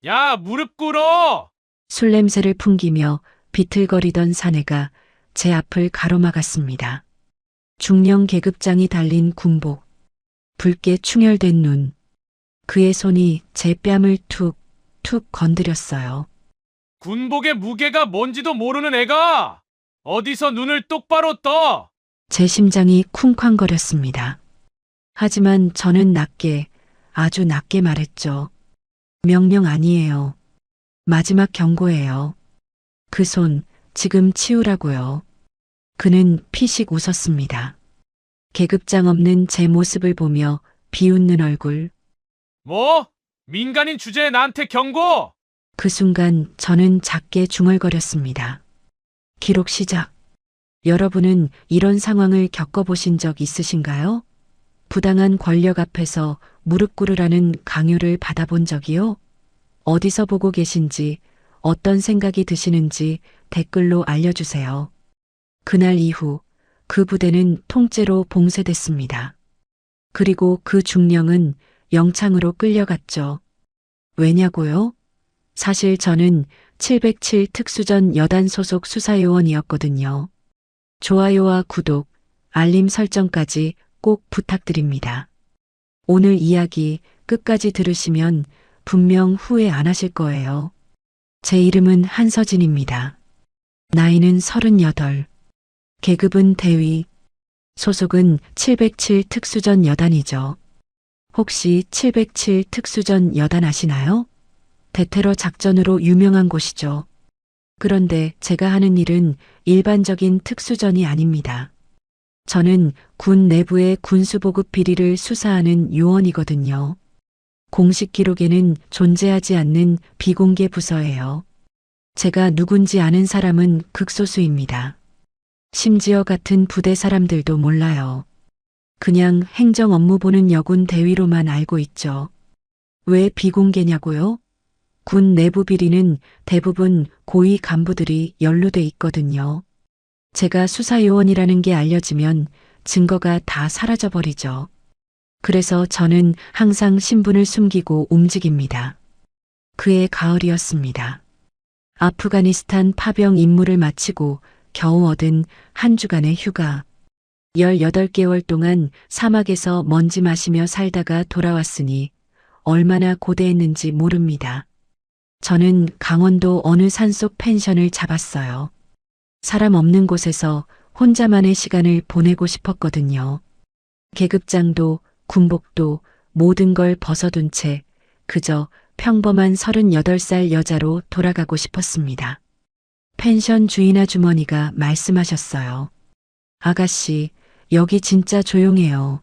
야, 무릎 꿇어! 술 냄새를 풍기며 비틀거리던 사내가 제 앞을 가로막았습니다. 중령 계급장이 달린 군복, 붉게 충혈된 눈, 그의 손이 제 뺨을 툭, 툭 건드렸어요. 군복의 무게가 뭔지도 모르는 애가 어디서 눈을 똑바로 떠! 제 심장이 쿵쾅거렸습니다. 하지만 저는 낮게, 아주 낮게 말했죠. 명령 아니에요. 마지막 경고예요. 그 손, 지금 치우라고요. 그는 피식 웃었습니다. 계급장 없는 제 모습을 보며 비웃는 얼굴. 뭐? 민간인 주제에 나한테 경고! 그 순간 저는 작게 중얼거렸습니다. 기록 시작. 여러분은 이런 상황을 겪어보신 적 있으신가요? 부당한 권력 앞에서 무릎 꿇으라는 강요를 받아본 적이요? 어디서 보고 계신지, 어떤 생각이 드시는지 댓글로 알려주세요. 그날 이후 그 부대는 통째로 봉쇄됐습니다. 그리고 그 중령은 영창으로 끌려갔죠. 왜냐고요? 사실 저는 707 특수전 여단 소속 수사요원이었거든요. 좋아요와 구독, 알림 설정까지 꼭 부탁드립니다. 오늘 이야기 끝까지 들으시면 분명 후회 안 하실 거예요. 제 이름은 한서진입니다. 나이는 38, 계급은 대위, 소속은 707 특수전 여단이죠. 혹시 707 특수전 여단 아시나요? 대테러 작전으로 유명한 곳이죠. 그런데 제가 하는 일은 일반적인 특수전이 아닙니다. 저는 군 내부의 군수보급 비리를 수사하는 요원이거든요. 공식 기록에는 존재하지 않는 비공개 부서예요. 제가 누군지 아는 사람은 극소수입니다. 심지어 같은 부대 사람들도 몰라요. 그냥 행정 업무 보는 여군 대위로만 알고 있죠. 왜 비공개냐고요? 군 내부 비리는 대부분 고위 간부들이 연루돼 있거든요. 제가 수사요원이라는 게 알려지면 증거가 다 사라져버리죠. 그래서 저는 항상 신분을 숨기고 움직입니다. 그해 가을이었습니다. 아프가니스탄 파병 임무를 마치고 겨우 얻은 한 주간의 휴가. 18개월 동안 사막에서 먼지 마시며 살다가 돌아왔으니 얼마나 고대했는지 모릅니다. 저는 강원도 어느 산속 펜션을 잡았어요. 사람 없는 곳에서 혼자만의 시간을 보내고 싶었거든요. 계급장도 군복도 모든 걸 벗어둔 채 그저 평범한 38살 여자로 돌아가고 싶었습니다. 펜션 주인 아주머니가 말씀하셨어요. 아가씨, 여기 진짜 조용해요.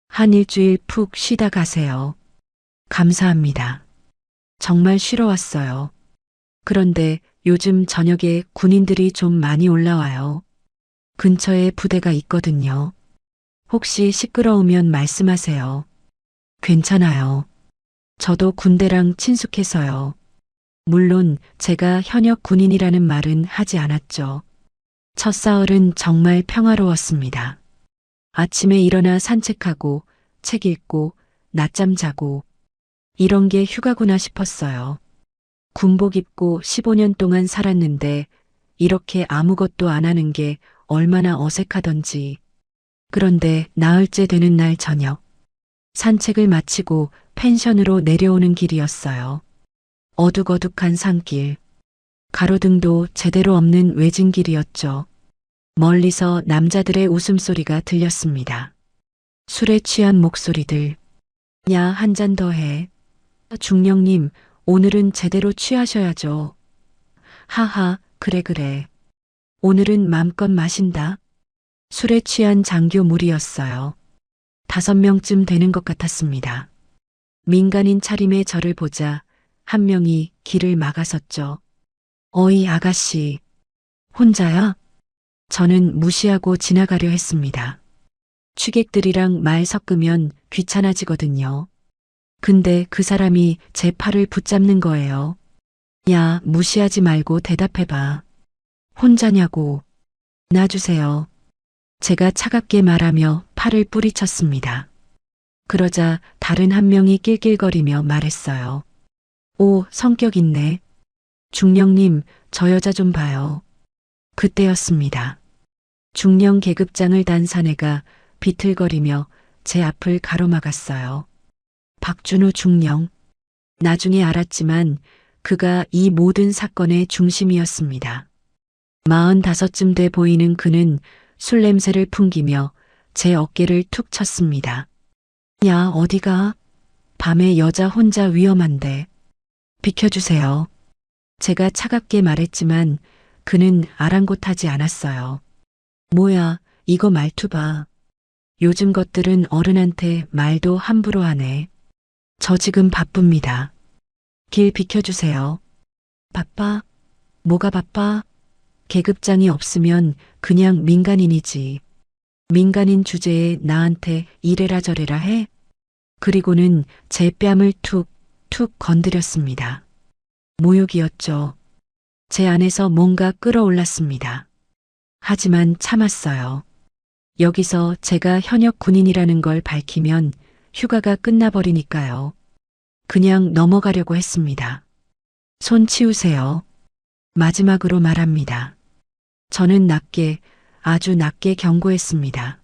한 일주일 푹 쉬다 가세요. 감사합니다. 정말 쉬러 왔어요. 그런데 요즘 저녁에 군인들이 좀 많이 올라와요. 근처에 부대가 있거든요. 혹시 시끄러우면 말씀하세요. 괜찮아요. 저도 군대랑 친숙해서요. 물론 제가 현역 군인이라는 말은 하지 않았죠. 첫 사흘은 정말 평화로웠습니다. 아침에 일어나 산책하고 책 읽고 낮잠 자고 이런 게 휴가구나 싶었어요. 군복 입고 15년 동안 살았는데 이렇게 아무것도 안 하는 게 얼마나 어색하던지. 그런데 나흘째 되는 날 저녁, 산책을 마치고 펜션으로 내려오는 길이었어요. 어둑어둑한 산길, 가로등도 제대로 없는 외진 길이었죠. 멀리서 남자들의 웃음소리가 들렸습니다. 술에 취한 목소리들. 야, 한 잔 더 해. 중령님, 오늘은 제대로 취하셔야죠. 하하, 그래 그래. 오늘은 맘껏 마신다. 술에 취한 장교 무리였어요. 5명쯤 되는 것 같았습니다. 민간인 차림의 저를 보자 한 명이 길을 막아섰죠. 어이 아가씨, 혼자야? 저는 무시하고 지나가려 했습니다. 취객들이랑 말 섞으면 귀찮아지거든요. 근데 그 사람이 제 팔을 붙잡는 거예요. 야, 무시하지 말고 대답해봐. 혼자냐고. 놔주세요. 제가 차갑게 말하며 팔을 뿌리쳤습니다. 그러자 다른 한 명이 낄낄거리며 말했어요. 오, 성격 있네. 중령님, 저 여자 좀 봐요. 그때였습니다. 중령 계급장을 단 사내가 비틀거리며 제 앞을 가로막았어요. 박준우 중령. 나중에 알았지만 그가 이 모든 사건의 중심이었습니다. 45쯤 돼 보이는 그는 술 냄새를 풍기며 제 어깨를 툭 쳤습니다. 야, 어디가? 밤에 여자 혼자 위험한데. 비켜주세요. 제가 차갑게 말했지만 그는 아랑곳하지 않았어요. 뭐야, 이거 말투 봐. 요즘 것들은 어른한테 말도 함부로 하네. 저 지금 바쁩니다. 길 비켜주세요. 바빠? 뭐가 바빠? 계급장이 없으면 그냥 민간인이지. 민간인 주제에 나한테 이래라 저래라 해? 그리고는 제 뺨을 툭 건드렸습니다. 모욕이었죠. 제 안에서 뭔가 끌어올랐습니다. 하지만 참았어요. 여기서 제가 현역 군인이라는 걸 밝히면 휴가가 끝나버리니까요. 그냥 넘어가려고 했습니다. 손 치우세요. 마지막으로 말합니다. 저는 낮게, 아주 낮게 경고했습니다.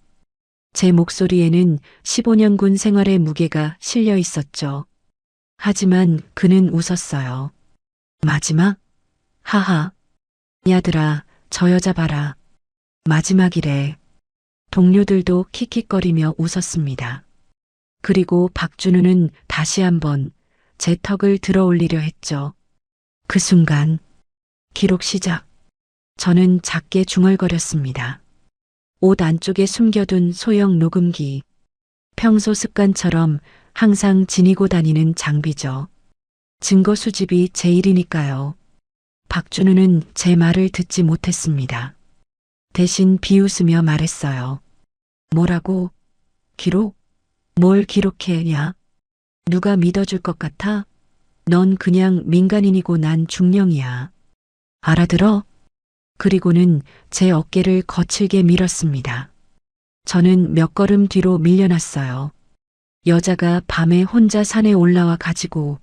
제 목소리에는 15년 군 생활의 무게가 실려 있었죠. 하지만 그는 웃었어요. 마지막? 하하. 야들아, 저 여자 봐라. 마지막이래. 동료들도 킥킥거리며 웃었습니다. 그리고 박준우는 다시 한번 제 턱을 들어 올리려 했죠. 그 순간 기록 시작. 저는 작게 중얼거렸습니다. 옷 안쪽에 숨겨둔 소형 녹음기. 평소 습관처럼 항상 지니고 다니는 장비죠. 증거 수집이 제 일이니까요. 박준우는 제 말을 듣지 못했습니다. 대신 비웃으며 말했어요. 뭐라고? 기록? 뭘 기록해야? 누가 믿어줄 것 같아? 넌 그냥 민간인이고 난 중령이야. 알아들어? 그리고는 제 어깨를 거칠게 밀었습니다. 저는 몇 걸음 뒤로 밀려났어요. 여자가 밤에 혼자 산에 올라와 가지고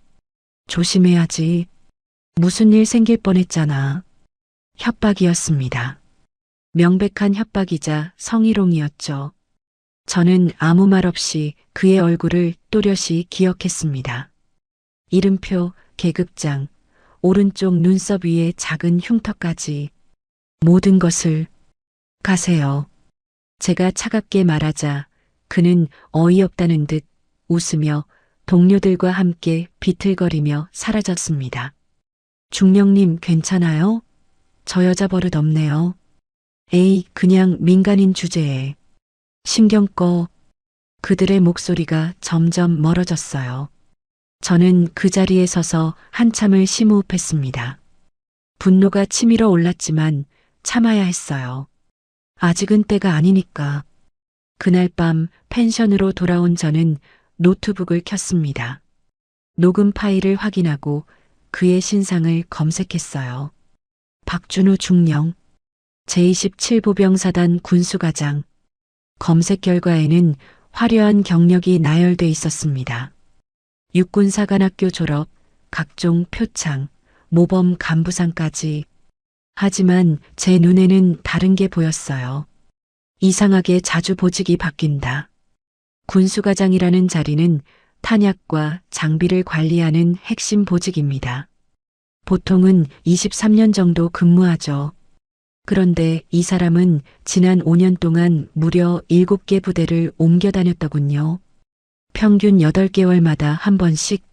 조심해야지. 무슨 일 생길 뻔했잖아. 협박이었습니다. 명백한 협박이자 성희롱이었죠. 저는 아무 말 없이 그의 얼굴을 또렷이 기억했습니다. 이름표, 계급장, 오른쪽 눈썹 위에 작은 흉터까지 모든 것을 가세요. 제가 차갑게 말하자 그는 어이없다는 듯 웃으며 동료들과 함께 비틀거리며 사라졌습니다. 중령님 괜찮아요? 저 여자 버릇 없네요. 에이, 그냥 민간인 주제에. 신경 꺼. 그들의 목소리가 점점 멀어졌어요. 저는 그 자리에 서서 한참을 심호흡했습니다. 분노가 치밀어 올랐지만 참아야 했어요. 아직은 때가 아니니까. 그날 밤 펜션으로 돌아온 저는 노트북을 켰습니다. 녹음 파일을 확인하고 그의 신상을 검색했어요. 박준우 중령, 제27보병사단 군수가장. 검색 결과에는 화려한 경력이 나열돼 있었습니다. 육군사관학교 졸업, 각종 표창, 모범 간부상까지. 하지만 제 눈에는 다른 게 보였어요. 이상하게 자주 보직이 바뀐다. 군수과장이라는 자리는 탄약과 장비를 관리하는 핵심 보직입니다. 보통은 23년 정도 근무하죠. 그런데 이 사람은 지난 5년 동안 무려 7개 부대를 옮겨 다녔더군요. 평균 8개월마다 한 번씩.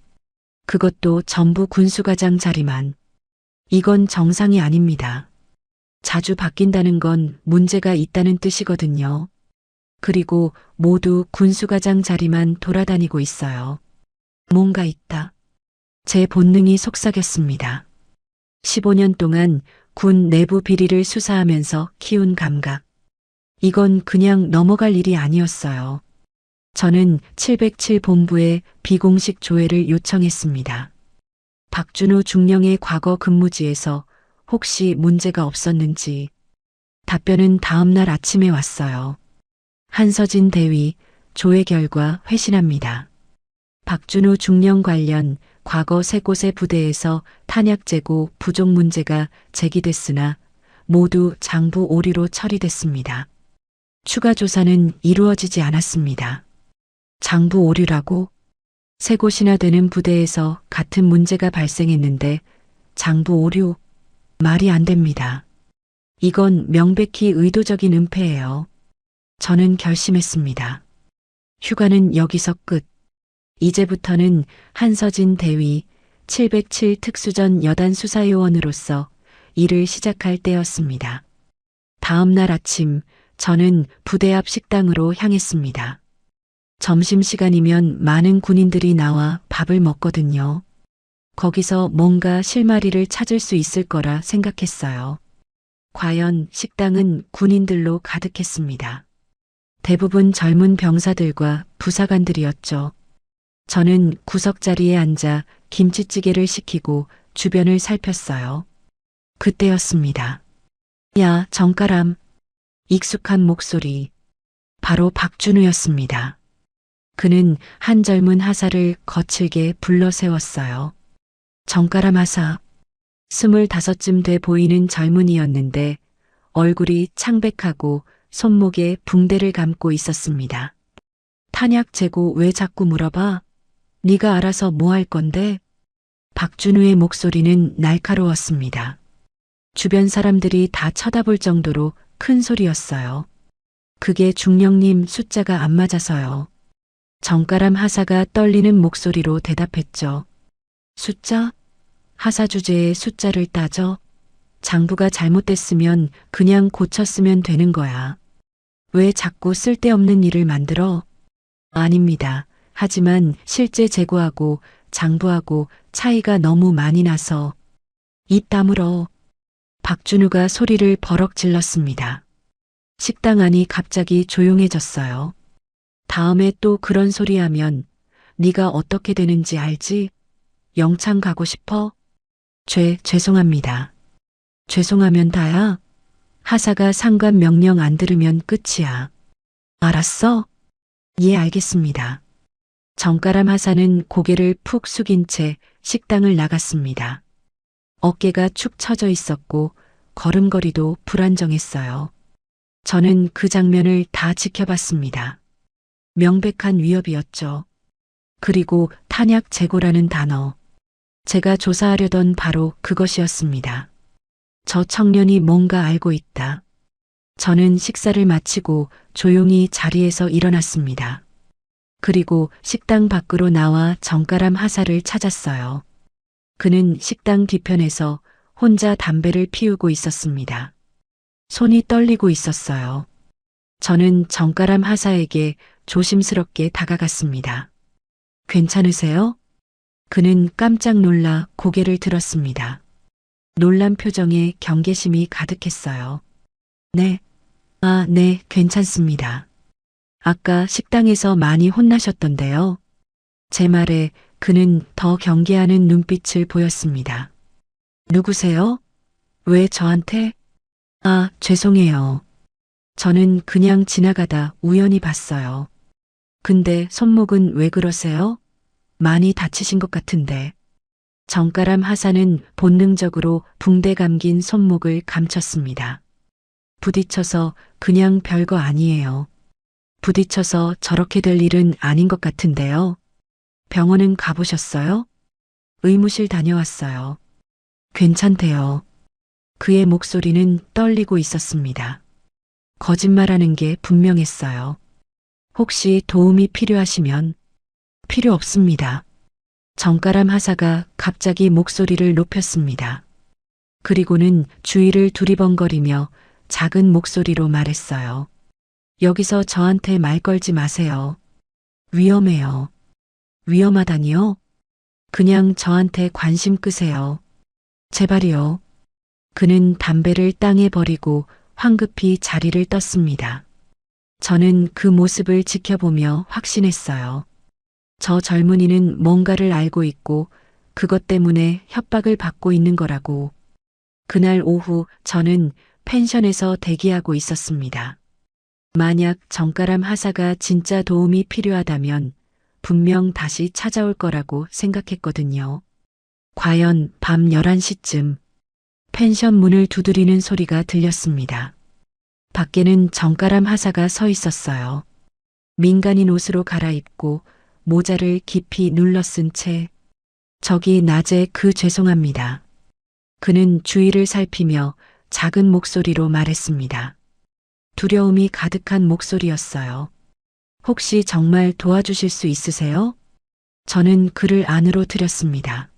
그것도 전부 군수과장 자리만. 이건 정상이 아닙니다. 자주 바뀐다는 건 문제가 있다는 뜻이거든요. 그리고 모두 군수과장 자리만 돌아다니고 있어요. 뭔가 있다. 제 본능이 속삭였습니다. 15년 동안 군 내부 비리를 수사하면서 키운 감각. 이건 그냥 넘어갈 일이 아니었어요. 저는 707 본부에 비공식 조회를 요청했습니다. 박준우 중령의 과거 근무지에서 혹시 문제가 없었는지. 답변은 다음 날 아침에 왔어요. 한서진 대위, 조회 결과 회신합니다. 박준우 중령 관련 과거 세 곳의 부대에서 탄약 재고 부족 문제가 제기됐으나 모두 장부 오류로 처리됐습니다. 추가 조사는 이루어지지 않았습니다. 장부 오류라고? 세 곳이나 되는 부대에서 같은 문제가 발생했는데 장부 오류? 말이 안 됩니다. 이건 명백히 의도적인 은폐예요. 저는 결심했습니다. 휴가는 여기서 끝. 이제부터는 한서진 대위 707 특수전 여단 수사요원으로서 일을 시작할 때였습니다. 다음 날 아침 저는 부대 앞 식당으로 향했습니다. 점심시간이면 많은 군인들이 나와 밥을 먹거든요. 거기서 뭔가 실마리를 찾을 수 있을 거라 생각했어요. 과연 식당은 군인들로 가득했습니다. 대부분 젊은 병사들과 부사관들이었죠. 저는 구석자리에 앉아 김치찌개를 시키고 주변을 살폈어요. 그때였습니다. 야, 정가람. 익숙한 목소리. 바로 박준우였습니다. 그는 한 젊은 하사를 거칠게 불러 세웠어요. 정가람 하사. 25쯤 돼 보이는 젊은이였는데 얼굴이 창백하고 손목에 붕대를 감고 있었습니다. 탄약 재고 왜 자꾸 물어봐? 네가 알아서 뭐 할 건데? 박준우의 목소리는 날카로웠습니다. 주변 사람들이 다 쳐다볼 정도로 큰 소리였어요. 그게 중령님 숫자가 안 맞아서요. 정가람 하사가 떨리는 목소리로 대답했죠. 숫자? 하사 주제에 숫자를 따져? 장부가 잘못됐으면 그냥 고쳤으면 되는 거야. 왜 자꾸 쓸데없는 일을 만들어? 아닙니다. 하지만 실제 재고하고 장부하고 차이가 너무 많이 나서. 입 다물어. 박준우가 소리를 버럭 질렀습니다. 식당 안이 갑자기 조용해졌어요. 다음에 또 그런 소리 하면 네가 어떻게 되는지 알지? 영창 가고 싶어? 죄송합니다. 죄송하면 다야? 하사가 상관 명령 안 들으면 끝이야. 알았어? 예, 알겠습니다. 정가람 하사는 고개를 푹 숙인 채 식당을 나갔습니다. 어깨가 축 처져 있었고 걸음걸이도 불안정했어요. 저는 그 장면을 다 지켜봤습니다. 명백한 위협이었죠. 그리고 탄약 재고라는 단어. 제가 조사하려던 바로 그것이었습니다. 저 청년이 뭔가 알고 있다. 저는 식사를 마치고 조용히 자리에서 일어났습니다. 그리고 식당 밖으로 나와 정가람 하사를 찾았어요. 그는 식당 뒤편에서 혼자 담배를 피우고 있었습니다. 손이 떨리고 있었어요. 저는 정가람 하사에게 조심스럽게 다가갔습니다. 괜찮으세요? 그는 깜짝 놀라 고개를 들었습니다. 놀란 표정에 경계심이 가득했어요. 네. 네, 괜찮습니다. 아까 식당에서 많이 혼나셨던데요. 제 말에 그는 더 경계하는 눈빛을 보였습니다. 누구세요? 왜 저한테? 죄송해요. 저는 그냥 지나가다 우연히 봤어요. 근데 손목은 왜 그러세요? 많이 다치신 것 같은데. 정가람 하사는 본능적으로 붕대 감긴 손목을 감췄습니다. 부딪혀서 그냥 별거 아니에요. 부딪혀서 저렇게 될 일은 아닌 것 같은데요. 병원은 가보셨어요? 의무실 다녀왔어요. 괜찮대요. 그의 목소리는 떨리고 있었습니다. 거짓말하는 게 분명했어요. 혹시 도움이 필요하시면? 필요 없습니다. 정가람 하사가 갑자기 목소리를 높였습니다. 그리고는 주위를 두리번거리며 작은 목소리로 말했어요. 여기서 저한테 말 걸지 마세요. 위험해요. 위험하다니요? 그냥 저한테 관심 끄세요. 제발이요. 그는 담배를 땅에 버리고 황급히 자리를 떴습니다. 저는 그 모습을 지켜보며 확신했어요. 저 젊은이는 뭔가를 알고 있고 그것 때문에 협박을 받고 있는 거라고. 그날 오후 저는 펜션에서 대기하고 있었습니다. 만약 정가람 하사가 진짜 도움이 필요하다면 분명 다시 찾아올 거라고 생각했거든요. 과연 밤 11시쯤 펜션 문을 두드리는 소리가 들렸습니다. 밖에는 정가람 하사가 서 있었어요. 민간인 옷으로 갈아입고 모자를 깊이 눌러 쓴 채 저기 낮에 죄송합니다. 그는 주위를 살피며 작은 목소리로 말했습니다. 두려움이 가득한 목소리였어요. 혹시 정말 도와주실 수 있으세요? 저는 그를 안으로 들였습니다.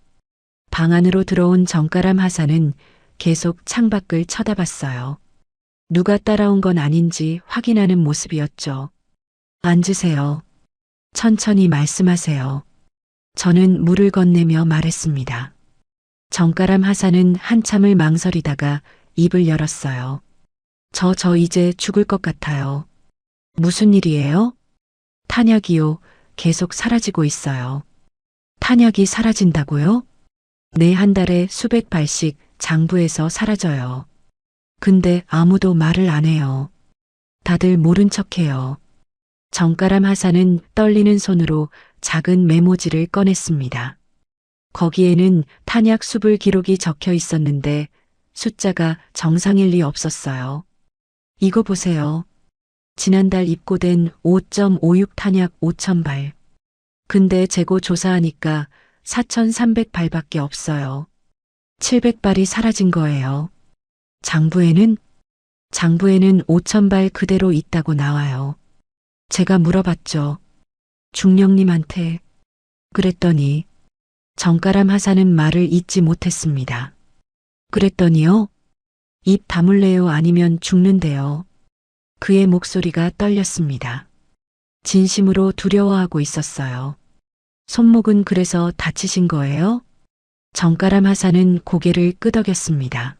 방 안으로 들어온 정가람 하사는 계속 창밖을 쳐다봤어요. 누가 따라온 건 아닌지 확인하는 모습이었죠. 앉으세요. 천천히 말씀하세요. 저는 물을 건네며 말했습니다. 정가람 하사는 한참을 망설이다가 입을 열었어요. 저 이제 죽을 것 같아요. 무슨 일이에요? 탄약이요. 계속 사라지고 있어요. 탄약이 사라진다고요? 네, 한 달에 수백 발씩 장부에서 사라져요. 근데 아무도 말을 안 해요. 다들 모른 척해요. 정가람 하사는 떨리는 손으로 작은 메모지를 꺼냈습니다. 거기에는 탄약 수불 기록이 적혀 있었는데 숫자가 정상일 리 없었어요. 이거 보세요. 지난달 입고된 5.56 탄약 5,000발. 근데 재고 조사하니까 4,300발밖에 없어요. 700발이 사라진 거예요. 장부에는 5,000발 그대로 있다고 나와요. 제가 물어봤죠. 중령님한테. 그랬더니 정가람 하사는 말을 잇지 못했습니다. 그랬더니요? 입 다물래요 아니면 죽는데요. 그의 목소리가 떨렸습니다. 진심으로 두려워하고 있었어요. 손목은 그래서 다치신 거예요? 정가람 하사는 고개를 끄덕였습니다.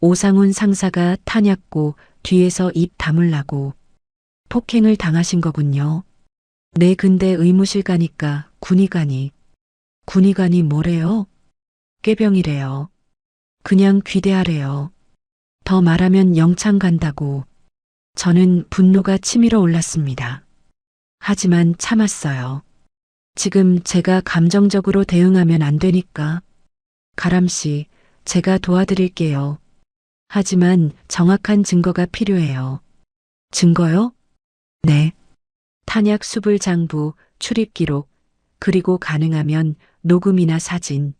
오상훈 상사가 타냐고 뒤에서 입 다물라고 폭행을 당하신 거군요. 네, 근데 의무실 가니까 군의관이 뭐래요? 꾀병이래요. 그냥 귀대하래요. 더 말하면 영창 간다고. 저는 분노가 치밀어 올랐습니다. 하지만 참았어요. 지금 제가 감정적으로 대응하면 안 되니까. 가람 씨, 제가 도와드릴게요. 하지만 정확한 증거가 필요해요. 증거요? 네. 탄약 수불 장부, 출입 기록, 그리고 가능하면 녹음이나 사진.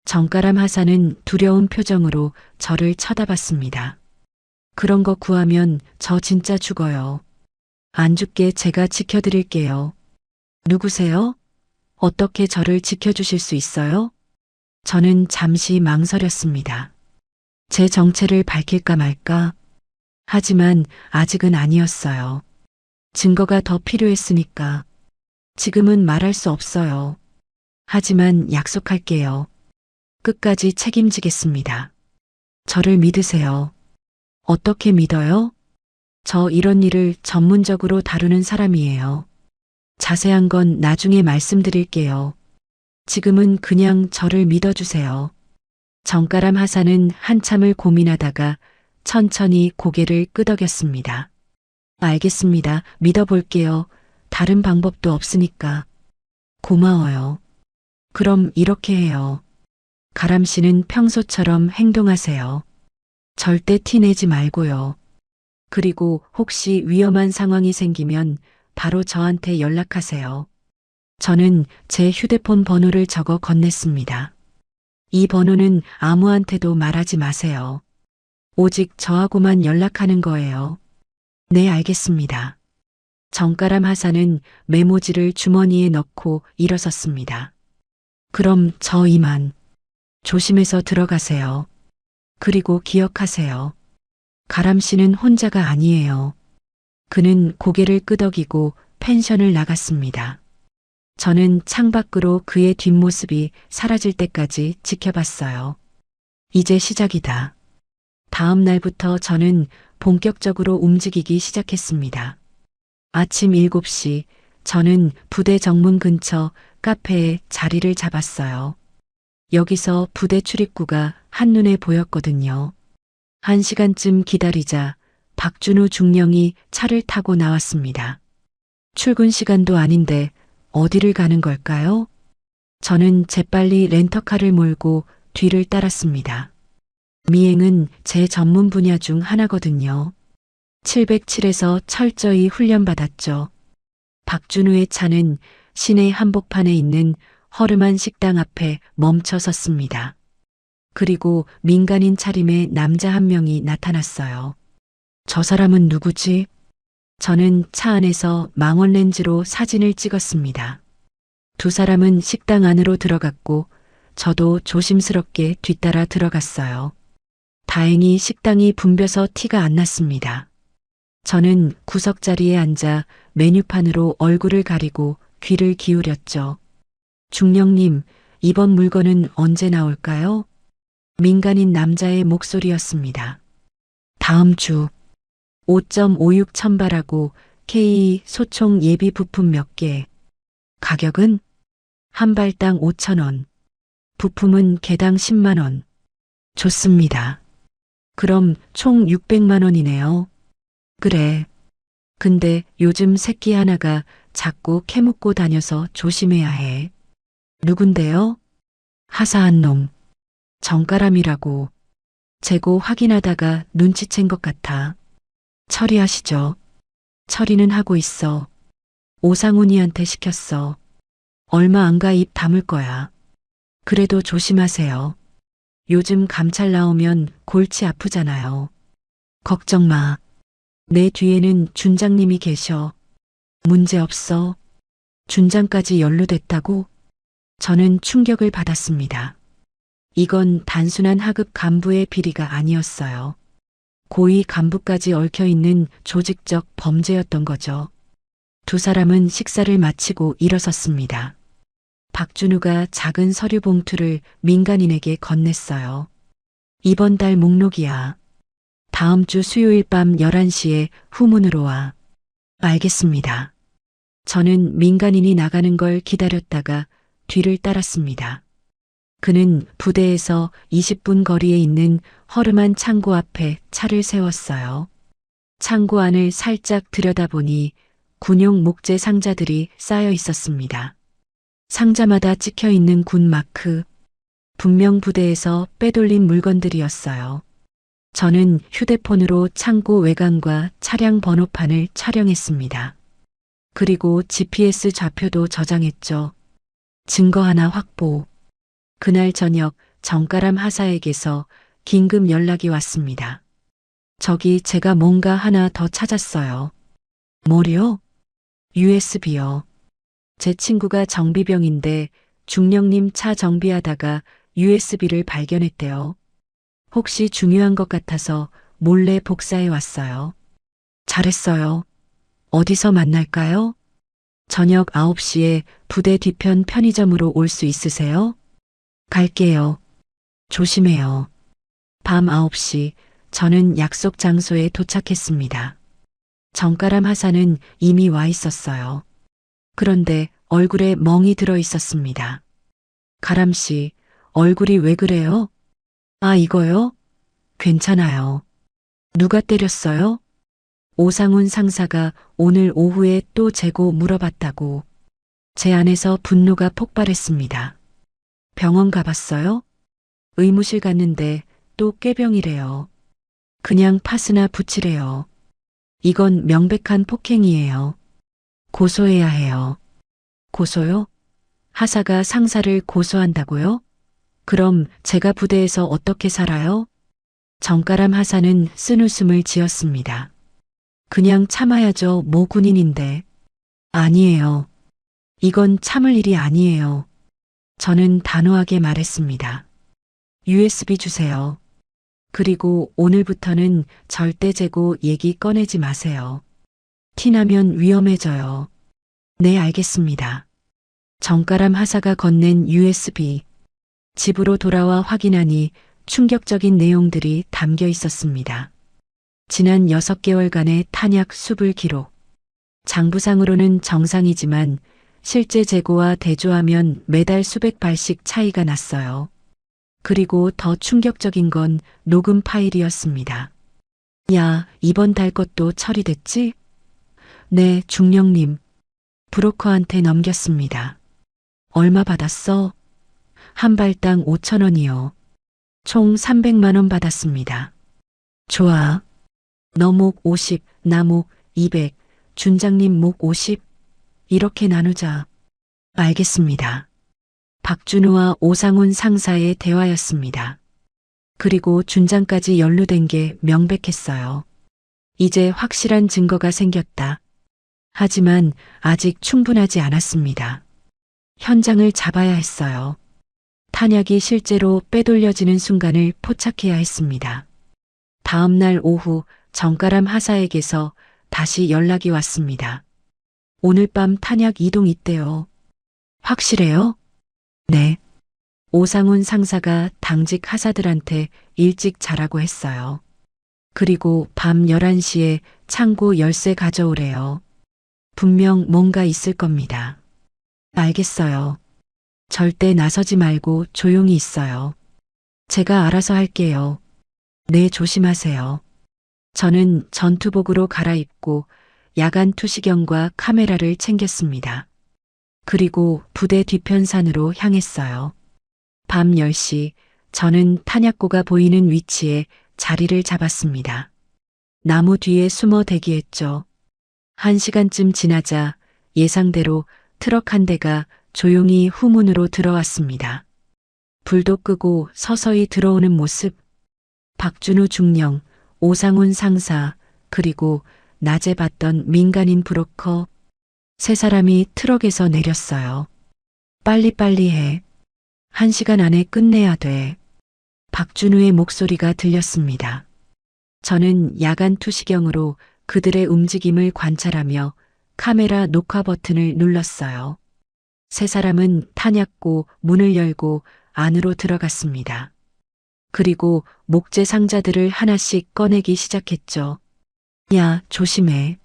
정가람 하사는 두려운 표정으로 저를 쳐다봤습니다. 그런 거 구하면 저 진짜 죽어요. 안 죽게 제가 지켜드릴게요. 누구세요? 어떻게 저를 지켜주실 수 있어요? 저는 잠시 망설였습니다. 제 정체를 밝힐까 말까? 하지만 아직은 아니었어요. 증거가 더 필요했으니까. 지금은 말할 수 없어요. 하지만 약속할게요. 끝까지 책임지겠습니다. 저를 믿으세요. 어떻게 믿어요? 저 이런 일을 전문적으로 다루는 사람이에요. 자세한 건 나중에 말씀드릴게요. 지금은 그냥 저를 믿어주세요. 정가람 하사는 한참을 고민하다가 천천히 고개를 끄덕였습니다. 알겠습니다. 믿어볼게요. 다른 방법도 없으니까. 고마워요. 그럼 이렇게 해요. 가람 씨는 평소처럼 행동하세요. 절대 티내지 말고요. 그리고 혹시 위험한 상황이 생기면 바로 저한테 연락하세요. 저는 제 휴대폰 번호를 적어 건넸습니다. 이 번호는 아무한테도 말하지 마세요. 오직 저하고만 연락하는 거예요. 네, 알겠습니다. 정가람 하사는 메모지를 주머니에 넣고 일어섰습니다. 그럼 저 이만. 조심해서 들어가세요. 그리고 기억하세요. 가람 씨는 혼자가 아니에요. 그는 고개를 끄덕이고 펜션을 나갔습니다. 저는 창밖으로 그의 뒷모습이 사라질 때까지 지켜봤어요. 이제 시작이다. 다음 날부터 저는 본격적으로 움직이기 시작했습니다. 아침 7시 저는 부대 정문 근처 카페에 자리를 잡았어요. 여기서 부대 출입구가 한눈에 보였거든요. 1시간쯤 기다리자 박준우 중령이 차를 타고 나왔습니다. 출근 시간도 아닌데 어디를 가는 걸까요? 저는 재빨리 렌터카를 몰고 뒤를 따랐습니다. 미행은 제 전문 분야 중 하나거든요. 707에서 철저히 훈련받았죠. 박준우의 차는 시내 한복판에 있는 허름한 식당 앞에 멈춰 섰습니다. 그리고 민간인 차림의 남자 한 명이 나타났어요. 저 사람은 누구지? 저는 차 안에서 망원 렌즈로 사진을 찍었습니다. 두 사람은 식당 안으로 들어갔고 저도 조심스럽게 뒤따라 들어갔어요. 다행히 식당이 붐벼서 티가 안 났습니다. 저는 구석자리에 앉아 메뉴판으로 얼굴을 가리고 귀를 기울였죠. 중령님, 이번 물건은 언제 나올까요? 민간인 남자의 목소리였습니다. 다음 주 5.56 첨발하고 K 소총 예비 부품 몇 개. 가격은 한 발당 5,000원. 부품은 개당 10만 원. 좋습니다. 그럼 총 600만 원이네요. 그래. 근데 요즘 새끼 하나가 자꾸 캐묻고 다녀서 조심해야 해. 누군데요? 하사한 놈. 정가람이라고. 재고 확인하다가 눈치챈 것 같아. 처리하시죠. 처리는 하고 있어. 오상훈이한테 시켰어. 얼마 안 가 입 다물 거야. 그래도 조심하세요. 요즘 감찰 나오면 골치 아프잖아요. 걱정 마. 내 뒤에는 준장님이 계셔. 문제 없어. 준장까지 연루됐다고? 저는 충격을 받았습니다. 이건 단순한 하급 간부의 비리가 아니었어요. 고위 간부까지 얽혀 있는 조직적 범죄였던 거죠. 두 사람은 식사를 마치고 일어섰습니다. 박준우가 작은 서류 봉투를 민간인에게 건넸어요. 이번 달 목록이야. 다음 주 수요일 밤 11시에 후문으로 와. 알겠습니다. 저는 민간인이 나가는 걸 기다렸다가 뒤를 따랐습니다. 그는 부대에서 20분 거리에 있는 허름한 창고 앞에 차를 세웠어요. 창고 안을 살짝 들여다보니 군용 목재 상자들이 쌓여 있었습니다. 상자마다 찍혀 있는 군 마크. 분명 부대에서 빼돌린 물건들이었어요. 저는 휴대폰으로 창고 외관과 차량 번호판을 촬영했습니다. 그리고 GPS 좌표도 저장했죠. 증거 하나 확보. 그날 저녁 정가람 하사에게서 긴급 연락이 왔습니다. 저기 제가 뭔가 하나 더 찾았어요. 뭐요? USB요. 제 친구가 정비병인데 중령님 차 정비하다가 USB를 발견했대요. 혹시 중요한 것 같아서 몰래 복사해 왔어요. 잘했어요. 어디서 만날까요? 저녁 9시에 부대 뒤편 편의점으로 올 수 있으세요? 갈게요. 조심해요. 밤 9시 저는 약속 장소에 도착했습니다. 정가람 하사는 이미 와 있었어요. 그런데 얼굴에 멍이 들어 있었습니다. 가람 씨, 얼굴이 왜 그래요? 아, 이거요? 괜찮아요. 누가 때렸어요? 오상훈 상사가 오늘 오후에 또 재고 물어봤다고. 제 안에서 분노가 폭발했습니다. 병원 가봤어요? 의무실 갔는데 또 꾀병이래요. 그냥 파스나 붙이래요. 이건 명백한 폭행이에요. 고소해야 해요. 고소요? 하사가 상사를 고소한다고요? 그럼 제가 부대에서 어떻게 살아요? 정가람 하사는 쓴웃음을 지었습니다. 그냥 참아야죠. 모 군인인데. 아니에요. 이건 참을 일이 아니에요. 저는 단호하게 말했습니다. USB 주세요. 그리고 오늘부터는 절대 재고 얘기 꺼내지 마세요. 티나면 위험해져요. 네, 알겠습니다. 정가람 하사가 건넨 USB. 집으로 돌아와 확인하니 충격적인 내용들이 담겨 있었습니다. 지난 6개월간의 탄약 수불 기록. 장부상으로는 정상이지만 실제 재고와 대조하면 매달 수백 발씩 차이가 났어요. 그리고 더 충격적인 건 녹음 파일이었습니다. 야, 이번 달 것도 처리됐지? 네, 중령님. 브로커한테 넘겼습니다. 얼마 받았어? 한 발당 5,000원이요. 총 300만 원 받았습니다. 좋아. 너 목 50, 나 목 200, 준장님 목 50. 이렇게 나누자. 알겠습니다. 박준우와 오상훈 상사의 대화였습니다. 그리고 준장까지 연루된 게 명백했어요. 이제 확실한 증거가 생겼다. 하지만 아직 충분하지 않았습니다. 현장을 잡아야 했어요. 탄약이 실제로 빼돌려지는 순간을 포착해야 했습니다. 다음 날 오후 정가람 하사에게서 다시 연락이 왔습니다. 오늘 밤 탄약 이동 있대요. 확실해요? 네. 오상훈 상사가 당직 하사들한테 일찍 자라고 했어요. 그리고 밤 11시에 창고 열쇠 가져오래요. 분명 뭔가 있을 겁니다. 알겠어요. 절대 나서지 말고 조용히 있어요. 제가 알아서 할게요. 네, 조심하세요. 저는 전투복으로 갈아입고 야간 투시경과 카메라를 챙겼습니다. 그리고 부대 뒤편산으로 향했어요. 밤 10시 저는 탄약고가 보이는 위치에 자리를 잡았습니다. 나무 뒤에 숨어 대기했죠. 1시간쯤 지나자 예상대로 트럭 한 대가 조용히 후문으로 들어왔습니다. 불도 끄고 서서히 들어오는 모습. 박준우 중령, 오상훈 상사, 그리고 낮에 봤던 민간인 브로커. 세 사람이 트럭에서 내렸어요. 빨리빨리 해. 1시간 안에 끝내야 돼. 박준우의 목소리가 들렸습니다. 저는 야간 투시경으로 그들의 움직임을 관찰하며 카메라 녹화 버튼을 눌렀어요. 세 사람은 탄약고 문을 열고 안으로 들어갔습니다. 그리고 목재 상자들을 하나씩 꺼내기 시작했죠. 야, 조심해.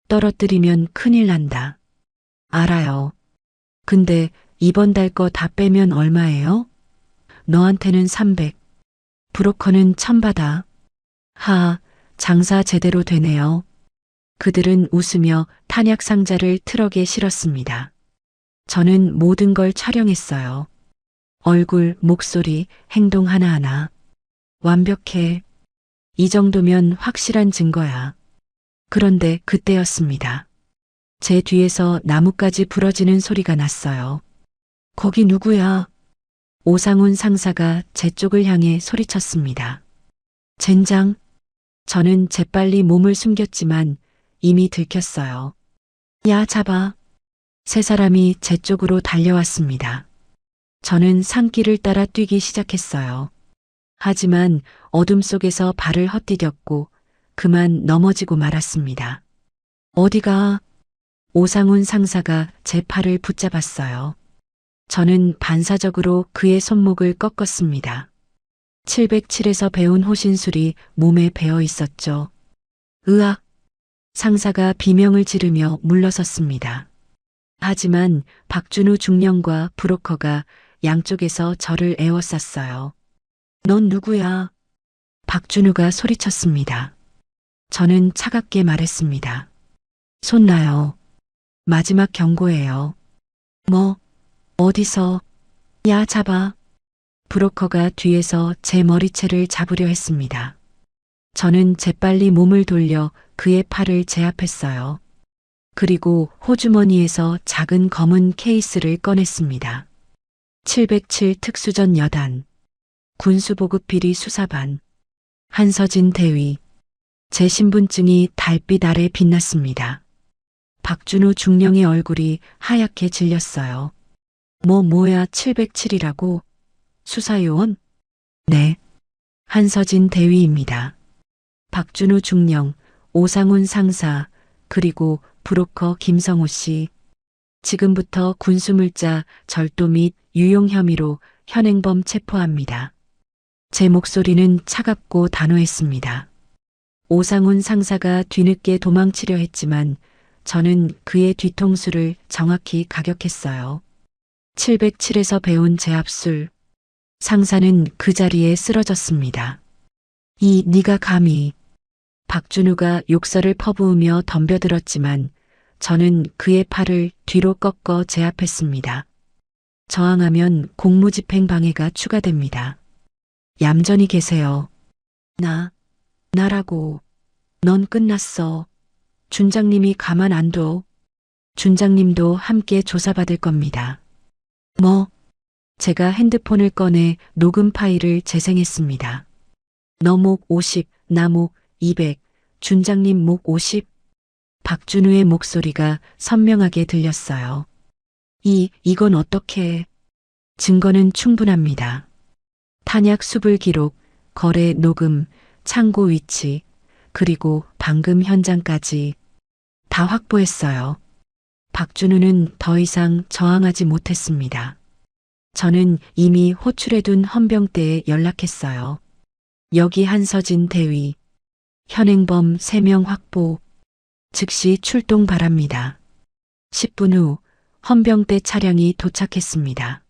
떨어뜨리면 큰일 난다. 알아요. 근데 이번 달 거 다 빼면 얼마예요? 너한테는 300. 브로커는 1000 받아. 하, 장사 제대로 되네요. 그들은 웃으며 탄약 상자를 트럭에 실었습니다. 저는 모든 걸 촬영했어요. 얼굴, 목소리, 행동 하나하나. 완벽해. 이 정도면 확실한 증거야. 그런데 그때였습니다. 제 뒤에서 나뭇가지 부러지는 소리가 났어요. 거기 누구야? 오상훈 상사가 제 쪽을 향해 소리쳤습니다. 젠장. 저는 재빨리 몸을 숨겼지만 이미 들켰어요. 야, 잡아. 세 사람이 제 쪽으로 달려왔습니다. 저는 산길을 따라 뛰기 시작했어요. 하지만 어둠 속에서 발을 헛디뎠고 그만 넘어지고 말았습니다. 어디가? 오상훈 상사가 제 팔을 붙잡았어요. 저는 반사적으로 그의 손목을 꺾었습니다. 707에서 배운 호신술이 몸에 배어 있었죠. 으악! 상사가 비명을 지르며 물러섰습니다. 하지만 박준우 중령과 브로커가 양쪽에서 저를 에워쌌어요. 넌 누구야? 박준우가 소리쳤습니다. 저는 차갑게 말했습니다. 손 놔요. 마지막 경고예요. 뭐? 어디서? 야, 잡아. 브로커가 뒤에서 제 머리채를 잡으려 했습니다. 저는 재빨리 몸을 돌려 그의 팔을 제압했어요. 그리고 호주머니에서 작은 검은 케이스를 꺼냈습니다. 707 특수전 여단, 군수보급 비리 수사반, 한서진 대위. 제 신분증이 달빛 아래 빛났습니다. 박준우 중령의 얼굴이 하얗게 질렸어요. 뭐야 707이라고? 수사요원? 네. 한서진 대위입니다. 박준우 중령, 오상훈 상사, 그리고 브로커 김성호 씨. 지금부터 군수물자 절도 및 유용 혐의로 현행범 체포합니다. 제 목소리는 차갑고 단호했습니다. 오상훈 상사가 뒤늦게 도망치려 했지만 저는 그의 뒤통수를 정확히 가격했어요. 707에서 배운 제압술. 상사는 그 자리에 쓰러졌습니다. 네가 감히. 박준우가 욕설을 퍼부으며 덤벼들었지만 저는 그의 팔을 뒤로 꺾어 제압했습니다. 저항하면 공무집행 방해가 추가됩니다. 얌전히 계세요. 나라고. 넌 끝났어. 준장님이 가만 안 둬. 준장님도 함께 조사받을 겁니다. 제가 핸드폰을 꺼내 녹음 파일을 재생했습니다. 너 목 50, 나 목 200, 준장님 목 50. 박준우의 목소리가 선명하게 들렸어요. 이건 어떻게? 증거는 충분합니다. 탄약 수불 기록, 거래 녹음, 창고 위치, 그리고 방금 현장까지 다 확보했어요. 박준우는 더 이상 저항하지 못했습니다. 저는 이미 호출해둔 헌병대에 연락했어요. 여기 한서진 대위, 현행범 3명 확보, 즉시 출동 바랍니다. 10분 후 헌병대 차량이 도착했습니다.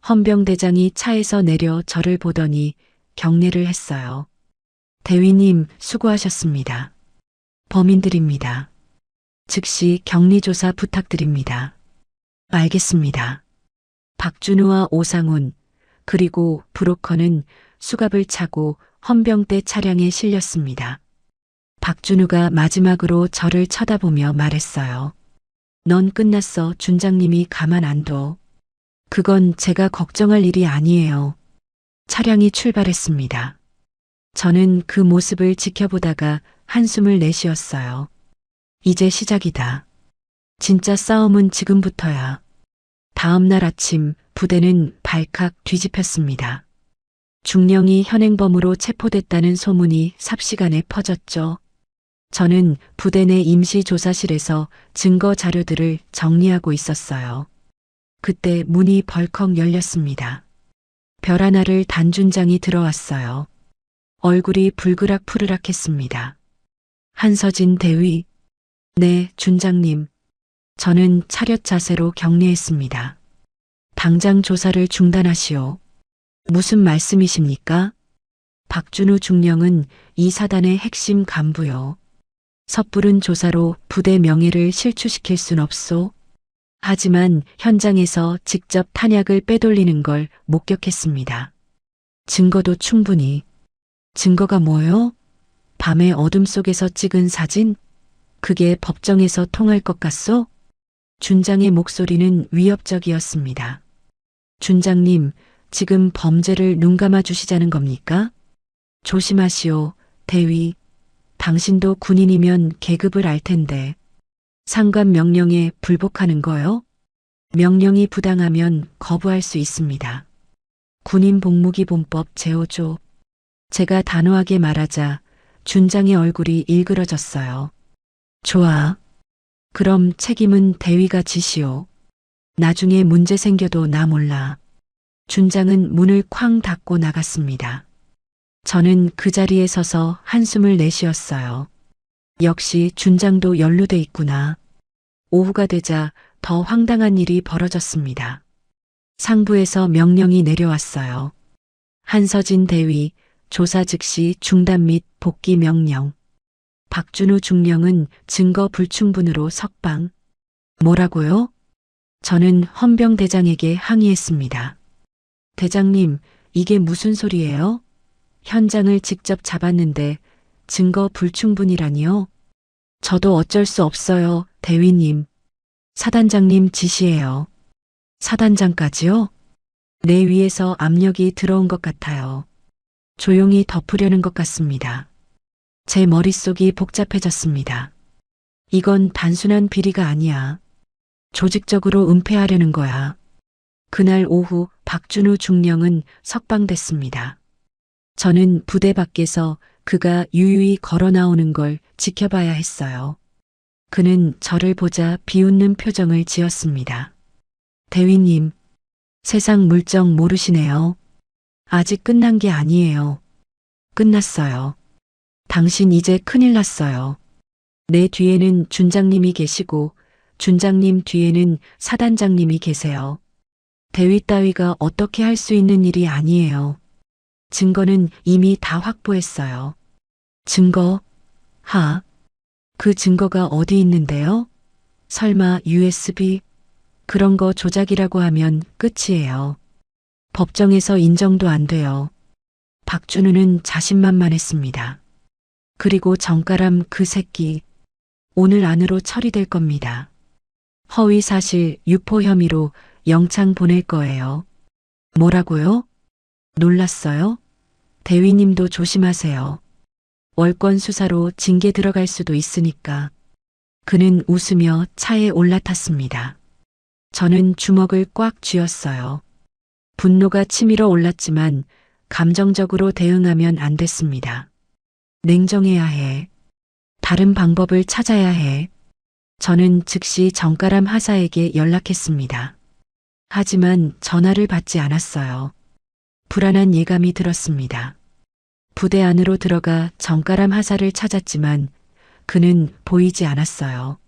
헌병대장이 차에서 내려 저를 보더니 경례를 했어요. 대위님 수고하셨습니다. 범인들입니다. 즉시 격리조사 부탁드립니다. 알겠습니다. 박준우와 오상훈 그리고 브로커는 수갑을 차고 헌병대 차량에 실렸습니다. 박준우가 마지막으로 저를 쳐다보며 말했어요. 넌 끝났어. 준장님이 가만 안 둬. 그건 제가 걱정할 일이 아니에요. 차량이 출발했습니다. 저는 그 모습을 지켜보다가 한숨을 내쉬었어요. 이제 시작이다. 진짜 싸움은 지금부터야. 다음 날 아침 부대는 발칵 뒤집혔습니다. 중령이 현행범으로 체포됐다는 소문이 삽시간에 퍼졌죠. 저는 부대 내 임시조사실에서 증거 자료들을 정리하고 있었어요. 그때 문이 벌컥 열렸습니다. 별 하나를 단준장이 들어왔어요. 얼굴이 불그락푸르락했습니다. 한서진 대위. 네, 준장님. 저는 차렷 자세로 경례했습니다. 당장 조사를 중단하시오. 무슨 말씀이십니까? 박준우 중령은 이 사단의 핵심 간부요. 섣부른 조사로 부대 명예를 실추시킬 순 없소. 하지만 현장에서 직접 탄약을 빼돌리는 걸 목격했습니다. 증거도 충분히. 증거가 뭐요? 밤의 어둠 속에서 찍은 사진? 그게 법정에서 통할 것 같소? 준장의 목소리는 위협적이었습니다. 준장님, 지금 범죄를 눈감아 주시자는 겁니까? 조심하시오, 대위. 당신도 군인이면 계급을 알 텐데. 상관 명령에 불복하는 거요? 명령이 부당하면 거부할 수 있습니다. 군인복무기본법 제5조. 제가 단호하게 말하자 준장의 얼굴이 일그러졌어요. 좋아. 그럼 책임은 대위가 지시오. 나중에 문제 생겨도 나 몰라. 준장은 문을 쾅 닫고 나갔습니다. 저는 그 자리에 서서 한숨을 내쉬었어요. 역시 준장도 연루돼 있구나. 오후가 되자 더 황당한 일이 벌어졌습니다. 상부에서 명령이 내려왔어요. 한서진 대위, 조사 즉시 중단 및 복귀 명령. 박준우 중령은 증거 불충분으로 석방. 뭐라고요? 저는 헌병대장에게 항의했습니다. 대장님, 이게 무슨 소리예요? 현장을 직접 잡았는데 증거 불충분이라니요? 저도 어쩔 수 없어요, 대위님. 사단장님 지시예요. 사단장까지요? 내 위에서 압력이 들어온 것 같아요. 조용히 덮으려는 것 같습니다. 제 머릿속이 복잡해졌습니다. 이건 단순한 비리가 아니야. 조직적으로 은폐하려는 거야. 그날 오후 박준우 중령은 석방됐습니다. 저는 부대 밖에서 그가 유유히 걸어 나오는 걸 지켜봐야 했어요. 그는 저를 보자 비웃는 표정을 지었습니다. 대위님, 세상 물정 모르시네요. 아직 끝난 게 아니에요. 끝났어요. 당신 이제 큰일 났어요. 내 뒤에는 준장님이 계시고 준장님 뒤에는 사단장님이 계세요. 대위 따위가 어떻게 할 수 있는 일이 아니에요. 증거는 이미 다 확보했어요. 증거? 그 증거가 어디 있는데요? 설마 USB? 그런 거 조작이라고 하면 끝이에요. 법정에서 인정도 안 돼요. 박준우는 자신만만했습니다. 그리고 정가람 그 새끼 오늘 안으로 처리될 겁니다. 허위사실 유포 혐의로 영창 보낼 거예요. 뭐라고요? 놀랐어요? 대위님도 조심하세요. 월권 수사로 징계 들어갈 수도 있으니까. 그는 웃으며 차에 올라탔습니다. 저는 주먹을 꽉 쥐었어요. 분노가 치밀어 올랐지만 감정적으로 대응하면 안 됐습니다. 냉정해야 해. 다른 방법을 찾아야 해. 저는 즉시 정가람 하사에게 연락했습니다. 하지만 전화를 받지 않았어요. 불안한 예감이 들었습니다. 부대 안으로 들어가 정가람 하사를 찾았지만 그는 보이지 않았어요.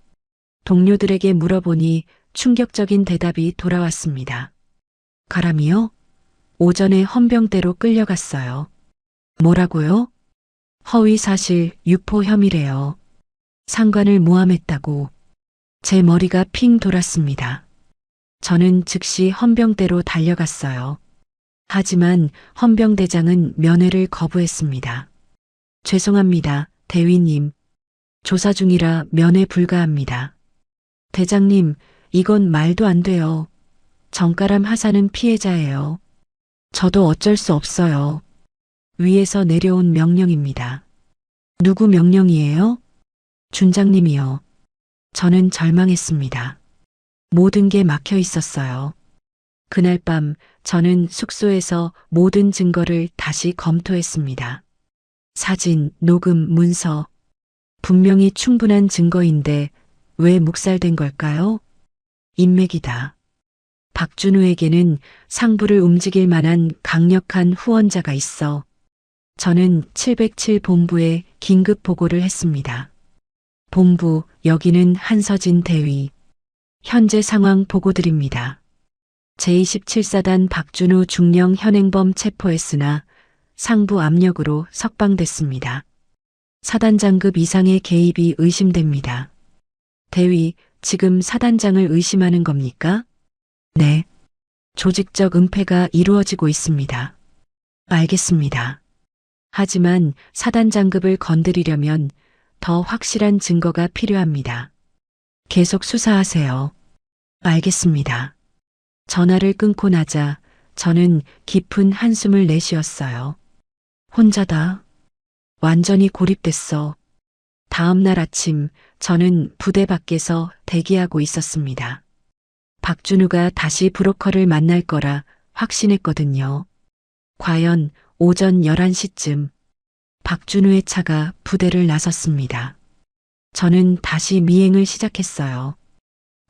동료들에게 물어보니 충격적인 대답이 돌아왔습니다. 가람이요? 오전에 헌병대로 끌려갔어요. 뭐라고요? 허위사실 유포 혐의래요. 상관을 모함했다고. 제 머리가 핑 돌았습니다. 저는 즉시 헌병대로 달려갔어요. 하지만 헌병대장은 면회를 거부했습니다. 죄송합니다, 대위님. 조사 중이라 면회 불가합니다. 대장님, 이건 말도 안 돼요. 정가람 하사는 피해자예요. 저도 어쩔 수 없어요. 위에서 내려온 명령입니다. 누구 명령이에요? 준장님이요. 저는 절망했습니다. 모든 게 막혀 있었어요. 그날 밤 저는 숙소에서 모든 증거를 다시 검토했습니다. 사진, 녹음, 문서. 분명히 충분한 증거인데 왜 묵살된 걸까요? 인맥이다. 박준우에게는 상부를 움직일 만한 강력한 후원자가 있어. 저는 707 본부에 긴급 보고를 했습니다. 본부, 여기는 한서진 대위. 현재 상황 보고드립니다. 제27사단 박준우 중령 현행범 체포했으나 상부 압력으로 석방됐습니다. 사단장급 이상의 개입이 의심됩니다. 대위, 지금 사단장을 의심하는 겁니까? 네. 조직적 은폐가 이루어지고 있습니다. 알겠습니다. 하지만 사단장급을 건드리려면 더 확실한 증거가 필요합니다. 계속 수사하세요. 알겠습니다. 전화를 끊고 나자 저는 깊은 한숨을 내쉬었어요. 혼자다. 완전히 고립됐어. 다음 날 아침 저는 부대 밖에서 대기하고 있었습니다. 박준우가 다시 브로커를 만날 거라 확신했거든요. 과연 오전 11시쯤 박준우의 차가 부대를 나섰습니다. 저는 다시 미행을 시작했어요.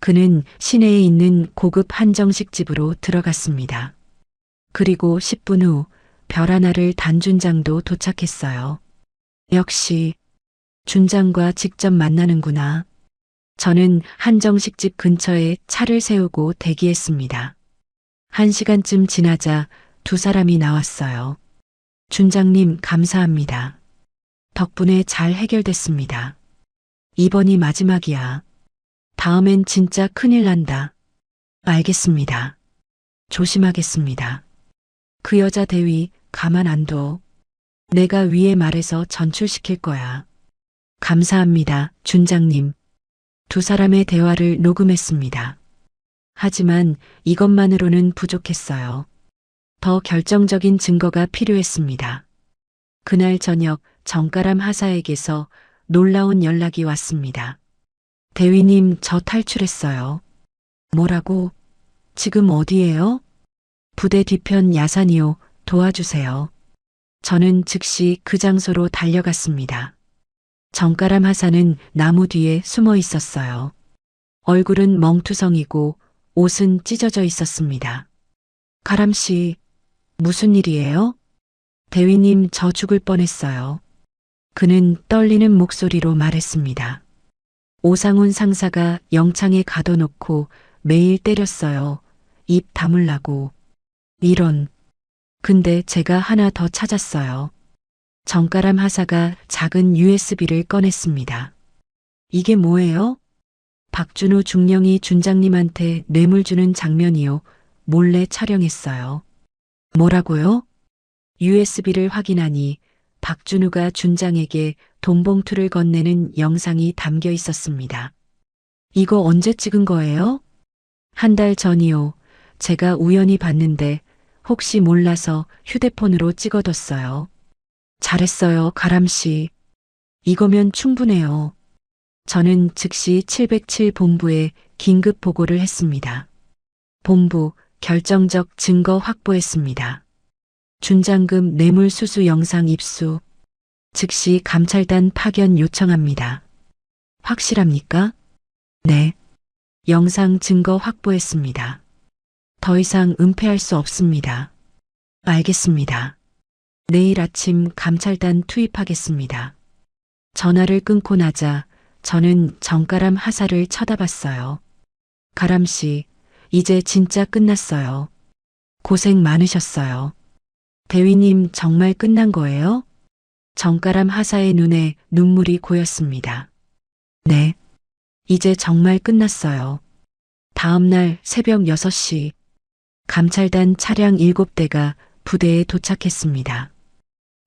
그는 시내에 있는 고급 한정식 집으로 들어갔습니다. 그리고 10분 후 별 하나를 단준장도 도착했어요. 역시 준장과 직접 만나는구나. 저는 한정식 집 근처에 차를 세우고 대기했습니다. 1시간쯤 지나자 두 사람이 나왔어요. 준장님 감사합니다. 덕분에 잘 해결됐습니다. 이번이 마지막이야. 다음엔 진짜 큰일 난다. 알겠습니다. 조심하겠습니다. 그 여자 대위 가만 안 둬. 내가 위에 말해서 전출시킬 거야. 감사합니다, 준장님. 두 사람의 대화를 녹음했습니다. 하지만 이것만으로는 부족했어요. 더 결정적인 증거가 필요했습니다. 그날 저녁 정가람 하사에게서 놀라운 연락이 왔습니다. 대위님, 저 탈출했어요. 뭐라고? 지금 어디예요? 부대 뒤편 야산이요. 도와주세요. 저는 즉시 그 장소로 달려갔습니다. 정가람 하사는 나무 뒤에 숨어 있었어요. 얼굴은 멍투성이고 옷은 찢어져 있었습니다. 가람 씨, 무슨 일이에요? 대위님, 저 죽을 뻔했어요. 그는 떨리는 목소리로 말했습니다. 오상훈 상사가 영창에 가둬놓고 매일 때렸어요. 입 다물라고. 이런. 근데 제가 하나 더 찾았어요. 정가람 하사가 작은 USB를 꺼냈습니다. 이게 뭐예요? 박준우 중령이 준장님한테 뇌물 주는 장면이요. 몰래 촬영했어요. 뭐라고요? USB를 확인하니 박준우가 준장에게 돈 봉투를 건네는 영상이 담겨 있었습니다. 이거 언제 찍은 거예요? 한 달 전이요. 제가 우연히 봤는데 혹시 몰라서 휴대폰으로 찍어뒀어요. 잘했어요, 가람씨. 이거면 충분해요. 저는 즉시 707 본부에 긴급 보고를 했습니다. 본부, 결정적 증거 확보했습니다. 준장금 뇌물 수수 영상 입수. 즉시 감찰단 파견 요청합니다. 확실합니까? 네. 영상 증거 확보했습니다. 더 이상 은폐할 수 없습니다. 알겠습니다. 내일 아침 감찰단 투입하겠습니다. 전화를 끊고 나자 저는 정가람 하사를 쳐다봤어요. 가람씨, 이제 진짜 끝났어요. 고생 많으셨어요. 대위님 정말 끝난 거예요? 정가람 하사의 눈에 눈물이 고였습니다. 네. 이제 정말 끝났어요. 다음 날 새벽 6시 감찰단 차량 7대가 부대에 도착했습니다.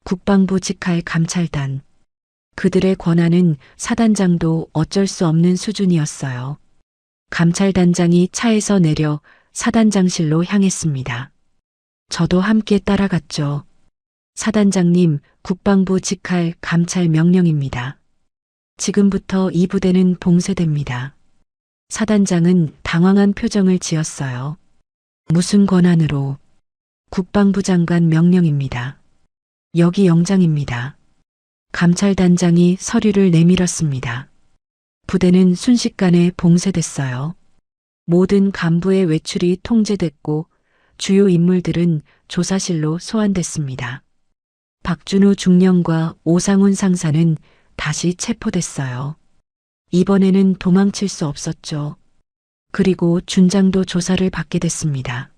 국방부 직할 감찰단. 그들의 권한은 사단장도 어쩔 수 없는 수준이었어요. 감찰단장이 차에서 내려 사단장실로 향했습니다. 저도 함께 따라갔죠. 사단장님, 국방부 직할 감찰 명령입니다. 지금부터 이 부대는 봉쇄됩니다. 사단장은 당황한 표정을 지었어요. 무슨 권한으로? 국방부 장관 명령입니다. 여기 영장입니다. 감찰단장이 서류를 내밀었습니다. 부대는 순식간에 봉쇄됐어요. 모든 간부의 외출이 통제됐고 주요 인물들은 조사실로 소환됐습니다. 박준우 중령과 오상훈 상사는 다시 체포됐어요. 이번에는 도망칠 수 없었죠. 그리고 준장도 조사를 받게 됐습니다.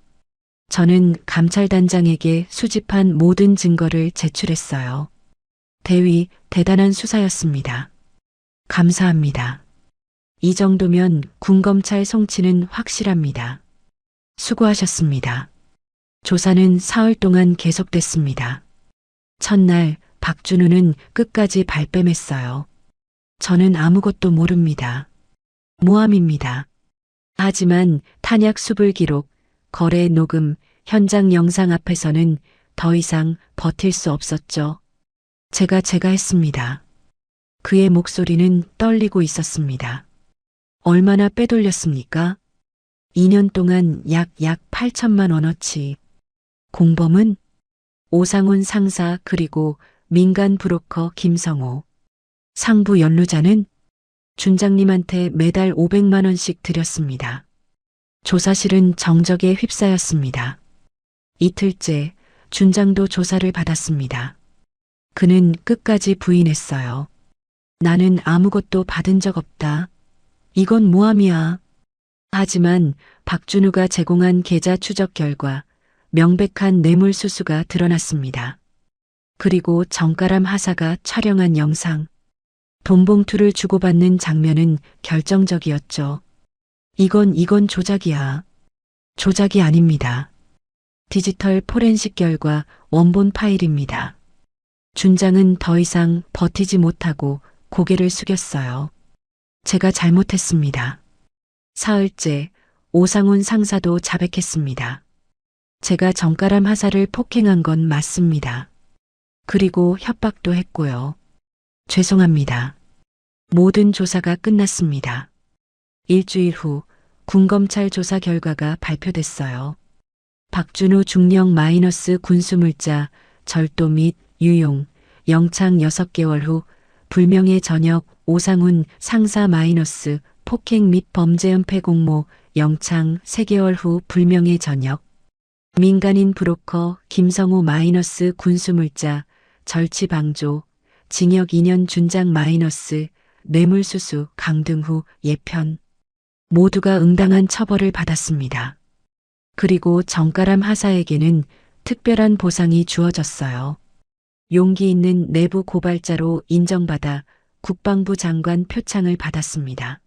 저는 감찰단장에게 수집한 모든 증거를 제출했어요. 대위, 대단한 수사였습니다. 감사합니다. 이 정도면 군검찰 송치는 확실합니다. 수고하셨습니다. 조사는 사흘 동안 계속됐습니다. 첫날 박준우는 끝까지 발뺌했어요. 저는 아무것도 모릅니다. 모함입니다. 하지만 탄약 수불 기록, 거래 녹음, 현장 영상 앞에서는 더 이상 버틸 수 없었죠. 제가 했습니다. 그의 목소리는 떨리고 있었습니다. 얼마나 빼돌렸습니까? 2년 동안 약 8천만 원어치. 공범은 오상훈 상사 그리고 민간 브로커 김성호. 상부 연루자는 준장님한테 매달 500만 원씩 드렸습니다. 조사실은 정적에 휩싸였습니다. 이틀째 준장도 조사를 받았습니다. 그는 끝까지 부인했어요. 나는 아무것도 받은 적 없다. 이건 모함이야. 하지만 박준우가 제공한 계좌 추적 결과 명백한 뇌물 수수가 드러났습니다. 그리고 정가람 하사가 촬영한 영상. 돈 봉투를 주고받는 장면은 결정적이었죠. 이건 조작이야. 조작이 아닙니다. 디지털 포렌식 결과 원본 파일입니다. 준장은 더 이상 버티지 못하고 고개를 숙였어요. 제가 잘못했습니다. 사흘째 오상훈 상사도 자백했습니다. 제가 정가람 하사를 폭행한 건 맞습니다. 그리고 협박도 했고요. 죄송합니다. 모든 조사가 끝났습니다. 일주일 후 군검찰 조사 결과가 발표됐어요. 박준우 중령 마이너스 군수물자, 절도 및 유용, 영창 6개월 후 불명예 전역 오상훈 상사 마이너스 폭행 및 범죄 은폐 공모, 영창 3개월 후 불명예 전역. 민간인 브로커 김성호 마이너스 군수물자, 절취방조, 징역 2년 준장 마이너스 뇌물수수 강등 후 예편. 모두가 응당한 처벌을 받았습니다. 그리고 정가람 하사에게는 특별한 보상이 주어졌어요. 용기 있는 내부 고발자로 인정받아 국방부 장관 표창을 받았습니다.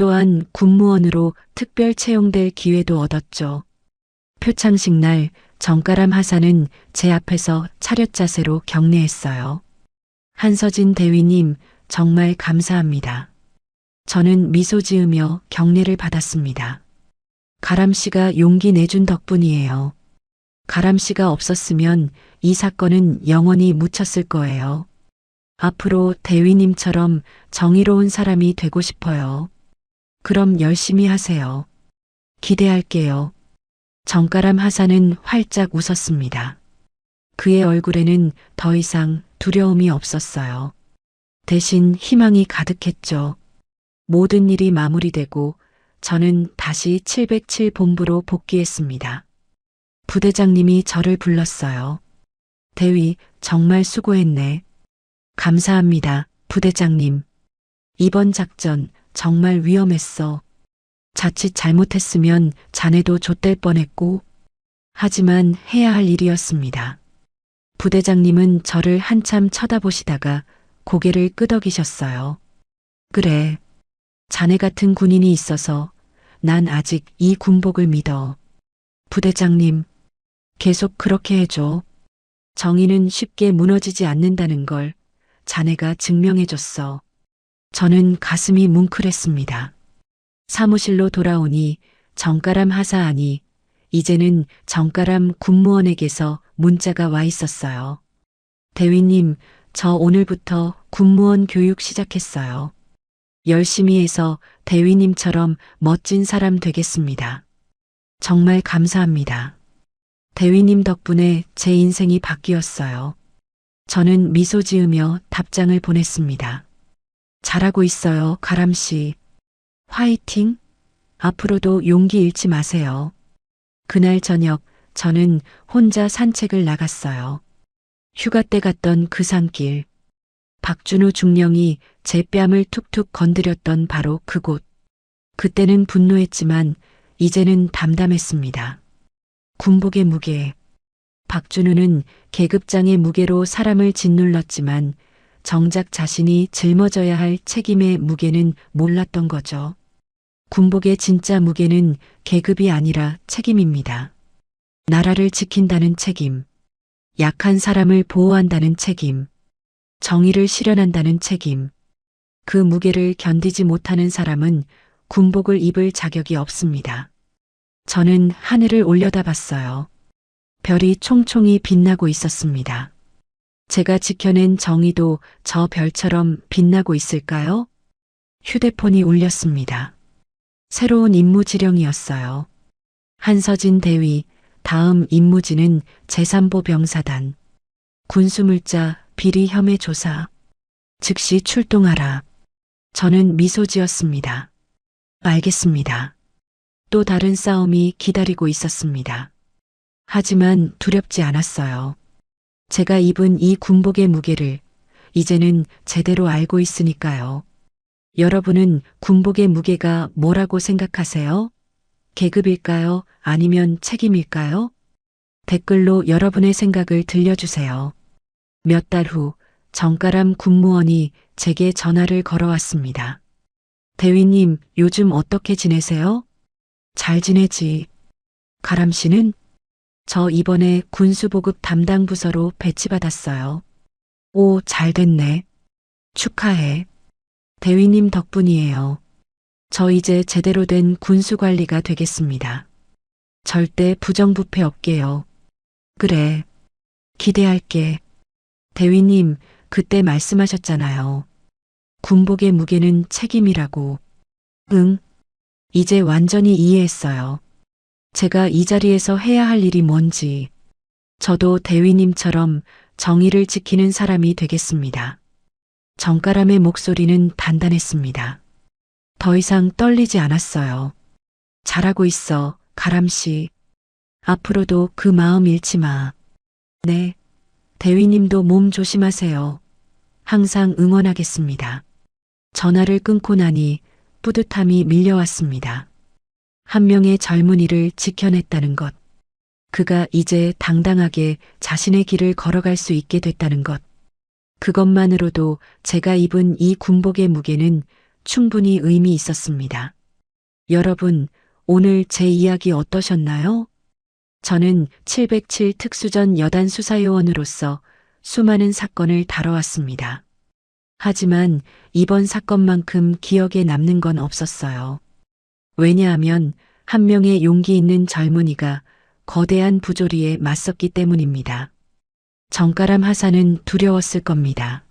또한 군무원으로 특별 채용될 기회도 얻었죠. 표창식 날 정가람 하사는 제 앞에서 차렷 자세로 경례했어요. 한서진 대위님, 정말 감사합니다. 저는 미소 지으며 경례를 받았습니다. 가람 씨가 용기 내준 덕분이에요. 가람 씨가 없었으면 이 사건은 영원히 묻혔을 거예요. 앞으로 대위님처럼 정의로운 사람이 되고 싶어요. 그럼 열심히 하세요. 기대할게요. 정가람 하사는 활짝 웃었습니다. 그의 얼굴에는 더 이상 두려움이 없었어요. 대신 희망이 가득했죠. 모든 일이 마무리되고 저는 다시 707 본부로 복귀했습니다. 부대장님이 저를 불렀어요. 대위, 정말 수고했네. 감사합니다, 부대장님. 이번 작전 정말 위험했어. 자칫 잘못했으면 자네도 좆될 뻔했고. 하지만 해야 할 일이었습니다. 부대장님은 저를 한참 쳐다보시다가 고개를 끄덕이셨어요. 그래. 자네 같은 군인이 있어서 난 아직 이 군복을 믿어. 부대장님, 계속 그렇게 해줘. 정의는 쉽게 무너지지 않는다는 걸 자네가 증명해줬어. 저는 가슴이 뭉클했습니다. 사무실로 돌아오니 정가람 하사 아니, 이제는 정가람 군무원에게서 문자가 와 있었어요. 대위님, 저 오늘부터 군무원 교육 시작했어요. 열심히 해서 대위님처럼 멋진 사람 되겠습니다. 정말 감사합니다. 대위님 덕분에 제 인생이 바뀌었어요. 저는 미소 지으며 답장을 보냈습니다. 잘하고 있어요, 가람 씨. 화이팅! 앞으로도 용기 잃지 마세요. 그날 저녁 저는 혼자 산책을 나갔어요. 휴가 때 갔던 그 산길. 박준우 중령이 제 뺨을 툭툭 건드렸던 바로 그곳. 그때는 분노했지만 이제는 담담했습니다. 군복의 무게. 박준우는 계급장의 무게로 사람을 짓눌렀지만 정작 자신이 짊어져야 할 책임의 무게는 몰랐던 거죠. 군복의 진짜 무게는 계급이 아니라 책임입니다. 나라를 지킨다는 책임, 약한 사람을 보호한다는 책임, 정의를 실현한다는 책임. 그 무게를 견디지 못하는 사람은 군복을 입을 자격이 없습니다. 저는 하늘을 올려다봤어요. 별이 총총히 빛나고 있었습니다. 제가 지켜낸 정의도 저 별처럼 빛나고 있을까요? 휴대폰이 울렸습니다. 새로운 임무 지령이었어요. 한서진 대위, 다음 임무지는 제3보 병사단. 군수물자 비리 혐의 조사. 즉시 출동하라. 저는 미소 지었습니다. 알겠습니다. 또 다른 싸움이 기다리고 있었습니다. 하지만 두렵지 않았어요. 제가 입은 이 군복의 무게를 이제는 제대로 알고 있으니까요. 여러분은 군복의 무게가 뭐라고 생각하세요? 계급일까요? 아니면 책임일까요? 댓글로 여러분의 생각을 들려주세요. 몇 달 후 정가람 군무원이 제게 전화를 걸어왔습니다. 대위님, 요즘 어떻게 지내세요? 잘 지내지. 가람 씨는? 저 이번에 군수보급 담당 부서로 배치받았어요. 오, 잘 됐네. 축하해. 대위님 덕분이에요. 저 이제 제대로 된 군수관리가 되겠습니다. 절대 부정부패 없게요. 그래. 기대할게. 대위님, 그때 말씀하셨잖아요. 군복의 무게는 책임이라고. 응. 이제 완전히 이해했어요. 제가 이 자리에서 해야 할 일이 뭔지. 저도 대위님처럼 정의를 지키는 사람이 되겠습니다. 정가람의 목소리는 단단했습니다. 더 이상 떨리지 않았어요. 잘하고 있어, 가람 씨. 앞으로도 그 마음 잃지 마. 네. 대위님도 몸 조심하세요. 항상 응원하겠습니다. 전화를 끊고 나니 뿌듯함이 밀려왔습니다. 한 명의 젊은이를 지켜냈다는 것. 그가 이제 당당하게 자신의 길을 걸어갈 수 있게 됐다는 것. 그것만으로도 제가 입은 이 군복의 무게는 충분히 의미 있었습니다. 여러분, 오늘 제 이야기 어떠셨나요? 저는 707 특수전 여단 수사요원으로서 수많은 사건을 다뤄왔습니다. 하지만 이번 사건만큼 기억에 남는 건 없었어요. 왜냐하면 한 명의 용기 있는 젊은이가 거대한 부조리에 맞섰기 때문입니다. 정가람 하사는 두려웠을 겁니다.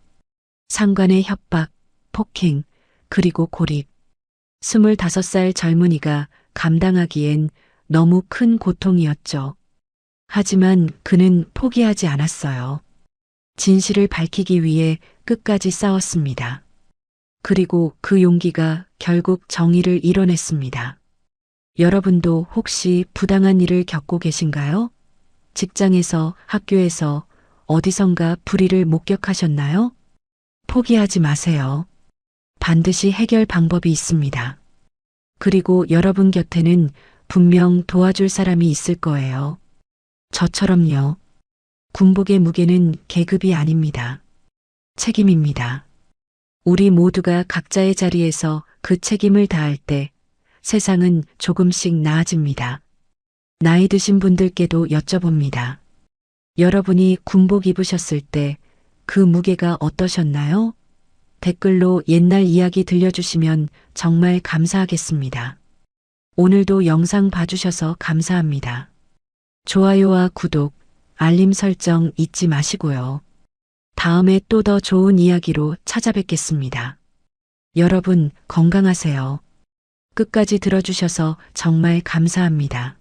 상관의 협박, 폭행, 그리고 고립. 25살 젊은이가 감당하기엔 너무 큰 고통이었죠. 하지만 그는 포기하지 않았어요. 진실을 밝히기 위해 끝까지 싸웠습니다. 그리고 그 용기가 결국 정의를 이뤄냈습니다. 여러분도 혹시 부당한 일을 겪고 계신가요? 직장에서, 학교에서, 어디선가 불의를 목격하셨나요? 포기하지 마세요. 반드시 해결 방법이 있습니다. 그리고 여러분 곁에는 분명 도와줄 사람이 있을 거예요. 저처럼요. 군복의 무게는 계급이 아닙니다. 책임입니다. 우리 모두가 각자의 자리에서 그 책임을 다할 때 세상은 조금씩 나아집니다. 나이 드신 분들께도 여쭤봅니다. 여러분이 군복 입으셨을 때 그 무게가 어떠셨나요? 댓글로 옛날 이야기 들려주시면 정말 감사하겠습니다. 오늘도 영상 봐주셔서 감사합니다. 좋아요와 구독, 알림 설정 잊지 마시고요. 다음에 또 더 좋은 이야기로 찾아뵙겠습니다. 여러분 건강하세요. 끝까지 들어주셔서 정말 감사합니다.